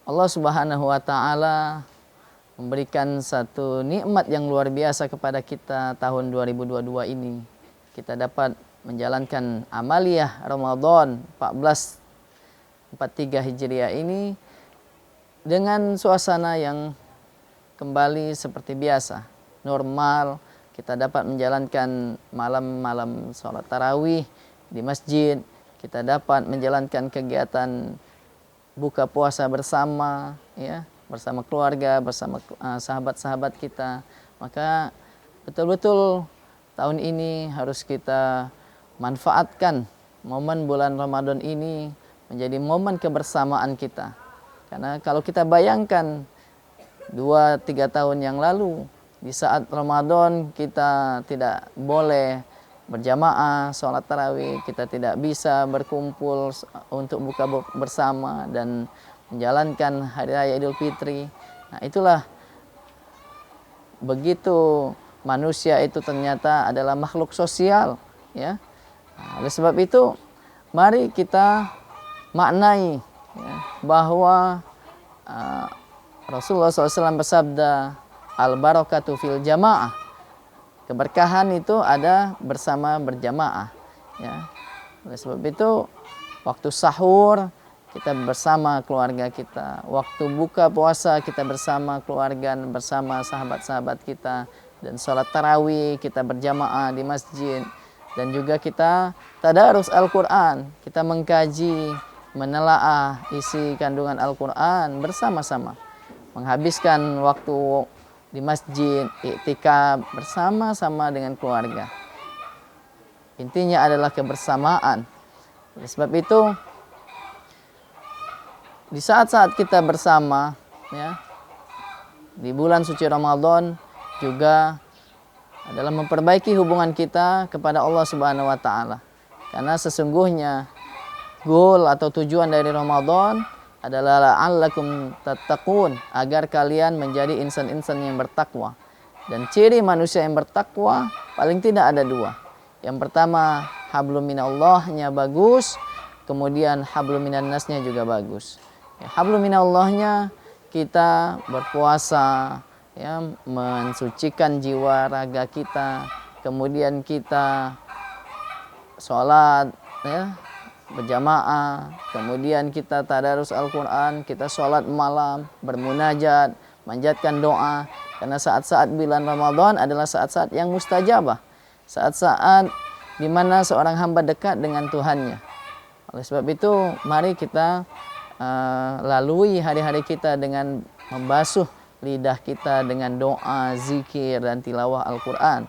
Allah Subhanahu wa taala memberikan satu nikmat yang luar biasa kepada kita tahun 2022 ini. Kita dapat menjalankan amaliyah Ramadan 1443 Hijriah ini dengan suasana yang kembali seperti biasa, normal. Kita dapat menjalankan malam-malam sholat tarawih di masjid. Kita dapat menjalankan kegiatan buka puasa bersama, ya, bersama keluarga, bersama sahabat-sahabat kita. Maka betul-betul tahun ini harus kita manfaatkan momen bulan Ramadan ini menjadi momen kebersamaan kita. Karena kalau kita bayangkan 2-3 tahun yang lalu, di saat Ramadan kita tidak boleh berjamaah sholat tarawih, kita tidak bisa berkumpul untuk buka bersama dan menjalankan hari raya Idul Fitri. Nah, itulah begitu manusia itu ternyata adalah makhluk sosial, ya. Nah, oleh sebab itu mari kita maknai, ya, bahwa Rasulullah SAW bersabda, al-barakatu fil jamaah. Keberkahan itu ada bersama berjamaah, ya. Oleh sebab itu waktu sahur kita bersama keluarga kita, waktu buka puasa kita bersama keluarga, bersama sahabat-sahabat kita, dan sholat tarawih kita berjamaah di masjid, dan juga kita tadarus Al-Quran, kita mengkaji, menelaah isi kandungan Al-Quran bersama-sama, menghabiskan waktu di masjid, iktikaf bersama-sama dengan keluarga. Intinya adalah kebersamaan. Oleh sebab itu, di saat-saat kita bersama, ya, di bulan suci Ramadan juga adalah memperbaiki hubungan kita kepada Allah Subhanahu wa taala. Karena sesungguhnya goal atau tujuan dari Ramadan adalah la'allakum tattaqun, agar kalian menjadi insan-insan yang bertakwa. Dan ciri manusia yang bertakwa paling tidak ada 2. Yang pertama, hablum minallahnya bagus, kemudian hablum minannasnya juga bagus. Ya, hablum minallahnya kita berpuasa, ya, mensucikan jiwa raga kita, kemudian kita sholat, ya, berjamaah, kemudian kita tadarus Al-Quran, kita sholat malam, bermunajat, manjatkan doa. Karena saat-saat bulan Ramadan adalah saat-saat yang mustajabah, saat-saat di mana seorang hamba dekat dengan Tuhannya. Oleh sebab itu, mari kita lalui hari-hari kita dengan membasuh lidah kita dengan doa, zikir, dan tilawah Al-Quran.